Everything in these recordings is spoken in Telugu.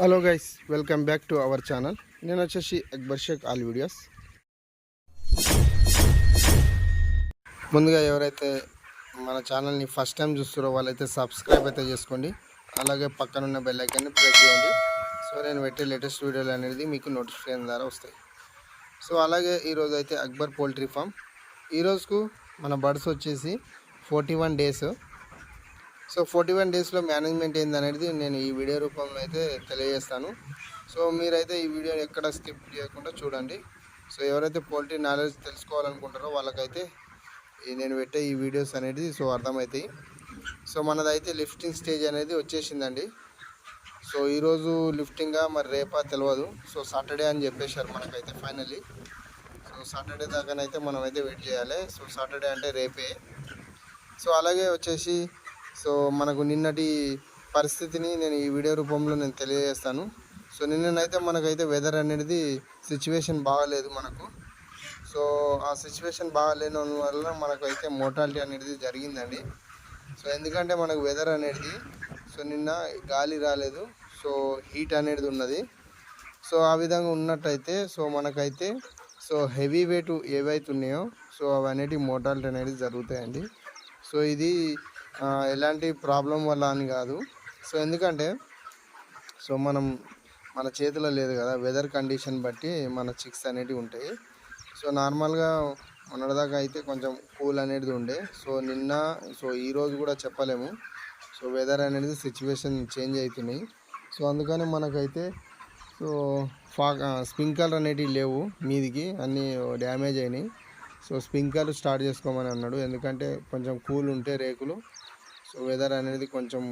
Hello guys, welcome back to our channel. నేను వచ్చేసి అక్బర్ షేక్ ఆల్ వీడియోస్. ముందుగా ఎవరైతే మన ఛానల్ని ఫస్ట్ టైం చూస్తారో వాళ్ళైతే సబ్స్క్రైబ్ అయితే చేసుకోండి. అలాగే పక్కనున్న బెల్ ఐకాన్ని ప్రెస్ చేయండి. సో నేను పెట్టే లేటెస్ట్ వీడియోలు అనేది మీకు నోటిఫికేషన్ ద్వారా వస్తాయి. సో అలాగే ఈరోజు అయితే అక్బర్ పోల్ట్రీ ఫామ్. ఈరోజుకు మన బర్డ్స్ వచ్చేసి 41 డేస్. సో 41 డేస్లో మేనేజ్మెంట్ ఏందనేది నేను ఈ వీడియో రూపంలో అయితే తెలియజేస్తాను. సో మీరైతే ఈ వీడియోని ఎక్కడ స్కిప్ చేయకుండా చూడండి. సో ఎవరైతే పోల్ట్రీ నాలెడ్జ్ తెలుసుకోవాలనుకుంటారో వాళ్ళకైతే నేను పెట్టే ఈ వీడియోస్ అనేది సో అర్థమవుతాయి. సో మనదైతే లిఫ్టింగ్ స్టేజ్ అనేది వచ్చేసిందండి. సో ఈరోజు లిఫ్టింగ్గా మరి రేపా తెలియదు. సో సాటర్డే అని చెప్పేశారు మనకైతే ఫైనల్లీ. సో సాటర్డే దాకానైతే మనమైతే వెయిట్ చేయాలి. సో సాటర్డే అంటే రేపే. సో అలాగే వచ్చేసి సో మనకు నిన్నటి పరిస్థితిని నేను ఈ వీడియో రూపంలో నేను తెలియజేస్తాను. సో నిన్ననైతే మనకైతే వెదర్ అనేది సిచ్యువేషన్ బాగాలేదు మనకు. సో ఆ సిచ్యువేషన్ బాగాలేని వల్ల మనకైతే మోర్టాలిటీ అనేది జరిగిందండి. సో ఎందుకంటే మనకు వెదర్ అనేది సో నిన్న గాలి రాలేదు, సో హీట్ అనేది ఉన్నది. సో ఆ విధంగా ఉన్నట్టయితే సో మనకైతే సో హెవీ వెయిట్ ఏవైతే ఉన్నాయో సో అవన్నీ మోర్టాలిటీ అనేది జరుగుతాయండి. సో ఇది ఎలాంటి ప్రాబ్లం వల్ల అని కాదు. సో ఎందుకంటే సో మన చేతిలో లేదు కదా, వెదర్ కండిషన్ బట్టి మన చిక్స్ అనేటివి ఉంటాయి. సో నార్మల్గా మొన్నటిదాకా అయితే కొంచెం కూల్ అనేది ఉండే. సో నిన్న సో ఈరోజు కూడా చెప్పలేము. సో వెదర్ అనేది సిచ్యువేషన్ చేంజ్ అవుతున్నాయి. సో అందుకని మనకైతే సో స్ప్రింక్లర్ అనేటివి లేవు, మీదికి అన్నీ డ్యామేజ్ అయినాయి. సో స్ప్రింక్లర్ స్టార్ట్ చేసుకోమని అన్నాడు. ఎందుకంటే కొంచెం కూల్ ఉంటే రేకులు సో వెదర్ అనేది కొంచెం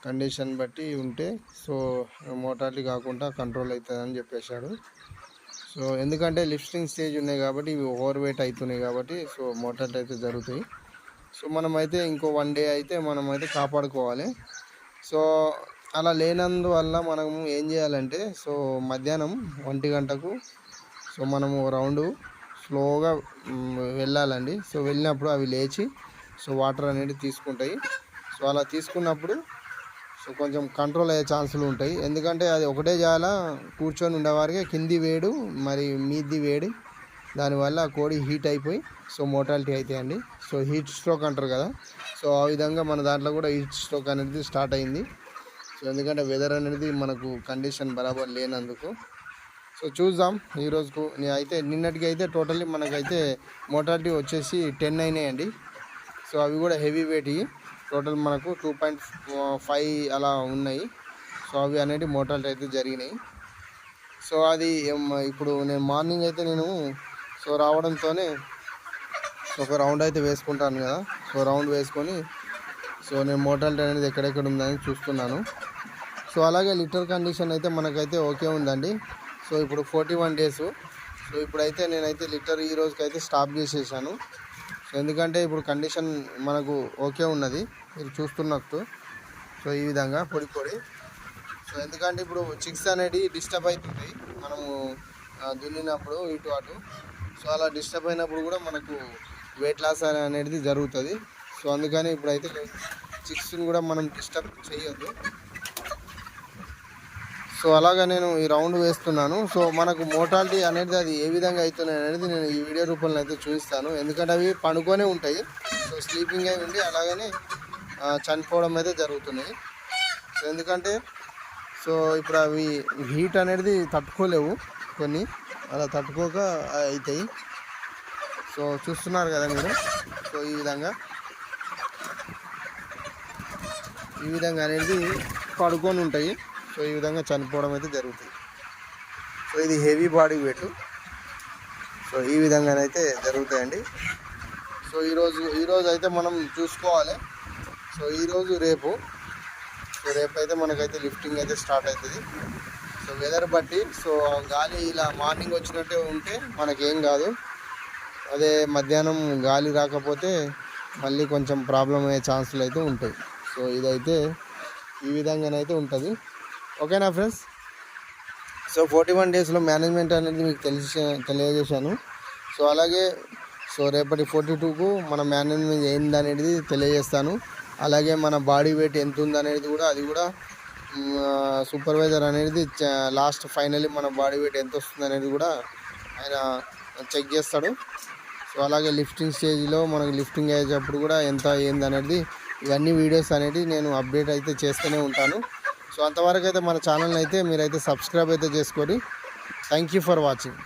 కండిషన్ బట్టి ఉంటే సో మోర్టాలిటీ కాకుండా కంట్రోల్ అవుతుందని చెప్పేశాడు. సో ఎందుకంటే లిఫ్టింగ్ స్టేజ్ ఉన్నాయి కాబట్టి ఇవి ఓవర్ వెయిట్ అవుతున్నాయి కాబట్టి సో మోర్టాలిటీ అయితే జరుగుతాయి. సో మనమైతే ఇంకో 1 డే అయితే మనమైతే కాపాడుకోవాలి. సో అలా లేనందువల్ల మనము ఏం చేయాలంటే సో మధ్యాహ్నం 1 గంటకు సో మనము రౌండ్ స్లోగా వెళ్ళాలండి. సో వెళ్ళినప్పుడు అవి లేచి సో వాటర్ అనేది తీసుకుంటాయి. సో అలా తీసుకున్నప్పుడు సో కొంచెం కంట్రోల్ అయ్యే ఛాన్సులు ఉంటాయి. ఎందుకంటే అది ఒకటే చాలా కూర్చొని ఉండేవారికి కింది వేడు మరి మీది వేడి, దానివల్ల కోడి హీట్ అయిపోయి సో మోర్టాలిటీ అవుతాయండి. సో హీట్ స్ట్రోక్ అంటారు కదా, సో ఆ విధంగా మన దాంట్లో కూడా హీట్ స్ట్రోక్ అనేది స్టార్ట్ అయింది. సో ఎందుకంటే వెదర్ అనేది మనకు కండిషన్ బరాబర్ లేనందుకు. సో చూద్దాం ఈరోజుకు. అయితే నిన్నటికి అయితే టోటల్లీ మనకైతే మోర్టాలిటీ వచ్చేసి 10 అయినాయండి. సో అవి కూడా హెవీ వెయిట్. టోటల్ మనకు 2.5 అలా ఉన్నాయి. సో అవి అనేది మోర్టాలిటీ అయితే జరిగినాయి. సో అది ఇప్పుడు నేను మార్నింగ్ అయితే నేను సో రావడంతోనే ఒక రౌండ్ అయితే వేసుకుంటాను కదా. సో రౌండ్ వేసుకొని సో నేను మోర్టాలిటీ అనేది ఎక్కడెక్కడ ఉందని చూస్తున్నాను. సో అలాగే లిటర్ కండిషన్ అయితే మనకైతే ఓకే ఉందండి. సో ఇప్పుడు 41 డేస్. సో ఇప్పుడైతే నేనైతే లిటర్ ఈ రోజుకైతే స్టాప్ చేసేసాను. సో ఎందుకంటే ఇప్పుడు కండిషన్ మనకు ఓకే ఉన్నది, మీరు చూస్తున్నట్టు. సో ఈ విధంగా పొడి. సో ఎందుకంటే ఇప్పుడు చిక్స్ అనేది డిస్టర్బ్ అవుతుంటాయి మనము దున్నినప్పుడు ఇటు అటు. సో అలా డిస్టర్బ్ అయినప్పుడు కూడా మనకు వెయిట్ లాస్ అనేది జరుగుతుంది. సో అందుకని ఇప్పుడైతే చిక్స్ని కూడా మనం డిస్టర్బ్ చేయొద్దు. సో అలాగా నేను ఈ రౌండ్ వేస్తున్నాను. సో మనకు మోర్టాలిటీ అనేది అది ఏ విధంగా అవుతున్నాయి అనేది నేను ఈ వీడియో రూపంలో అయితే చూపిస్తాను. ఎందుకంటే అవి పడుకొనే ఉంటాయి. సో స్లీపింగ్ అయి ఉండి అలాగనే చనిపోవడం అయితే జరుగుతున్నాయి. సో ఎందుకంటే సో ఇప్పుడు అవి హీట్ అనేది తట్టుకోలేవు, కొన్ని అలా తట్టుకోక అవుతాయి. సో చూస్తున్నారు కదా మీరు. సో ఈ విధంగా అనేది పడుకొని ఉంటాయి. సో ఈ విధంగా చనిపోవడం అయితే జరుగుతుంది. సో ఇది హెవీ బాడీ వెయిట్. సో ఈ విధంగానైతే జరుగుతాయండి. సో ఈరోజు అయితే మనం చూసుకోవాలి. సో ఈరోజు రేపు అయితే మనకైతే లిఫ్టింగ్ అయితే స్టార్ట్ అవుతుంది. సో వెదర్ బట్టి సో గాలి ఇలా మార్నింగ్ వచ్చినట్టే ఉంటే మనకేం కాదు. అదే మధ్యాహ్నం గాలి రాకపోతే మళ్ళీ కొంచెం ప్రాబ్లం అయ్యే ఛాన్సులు అయితే ఉంటాయి. సో ఇదైతే ఈ విధంగానైతే ఉంటుంది. ఓకేనా ఫ్రెండ్స్. సో 41 డేస్లో మేనేజ్మెంట్ అనేది మీకు తెలియజేశాను. సో అలాగే సో రేపటి 42కు మన మేనేజ్మెంట్ ఏందనేది తెలియజేస్తాను. అలాగే మన బాడీ వెయిట్ ఎంత ఉందనేది కూడా అది కూడా సూపర్వైజర్ అనేది లాస్ట్ ఫైనల్లీ మన బాడీ వెయిట్ ఎంత వస్తుంది అనేది కూడా ఆయన చెక్ చేస్తాడు. సో అలాగే లిఫ్టింగ్ స్టేజ్లో మనకు లిఫ్టింగ్ అయ్యేటప్పుడు కూడా ఎంత ఏంది అనేది ఇవన్నీ వీడియోస్ అనేది నేను అప్డేట్ అయితే చేస్తూనే ఉంటాను. సో అంతవరకు అయితే మన ఛానల్ని అయితే మీరైతే సబ్స్క్రైబ్ అయితే చేసుకోండి. Thank you for watching.